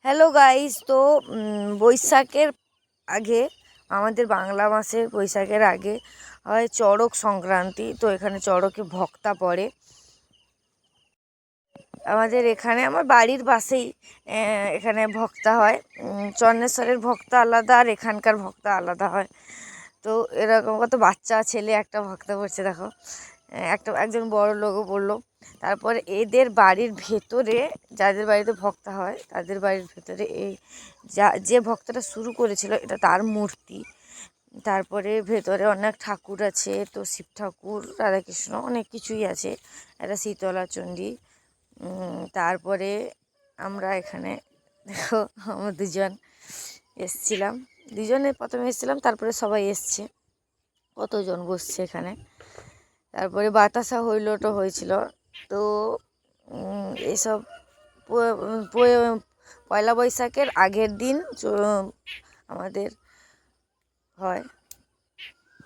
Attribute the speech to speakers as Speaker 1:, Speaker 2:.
Speaker 1: Hello guys, তো বৈশাখের আগে, আমাদের বাংলা মাসের বৈশাখের আগে হয় চড়ক সংক্রান্তি। তো এখানে চড়কে ভক্তা পড়ে আমাদের এখানে, আমার বাড়ির পাশেই এখানে ভক্তা হয়। চন্দ্রেশ্বরের ভক্তা আলাদা আর এখানকার ভক্তা আলাদা হয়। তো এরকম কত বাচ্চা ছেলে একটা ভক্তা পড়ছে দেখো, একজন বড় লোকও পড়লো। তারপরে এদের বাড়ির ভেতরে, যাদের বাড়িতে ভক্তা হয় তাদের বাড়ির ভেতরে যে ভক্তটা শুরু করেছিল এটা তার মূর্তি। তারপরে ভেতরে অনেক ঠাকুর আছে, তো শিব ঠাকুর, রাধাকৃষ্ণ, অনেক কিছুই আছে। একটা শীতলা চণ্ডী। তারপরে আমরা এখানে দেখো, আমরা দুজনে প্রথমে এসেছিলাম, তারপরে সবাই এসছে, কতজন বসছে এখানে। তারপরে বাতাসা হইলোটো হয়েছিল। তো এইসব পয়লা বৈশাখের আগের দিন আমাদের হয়।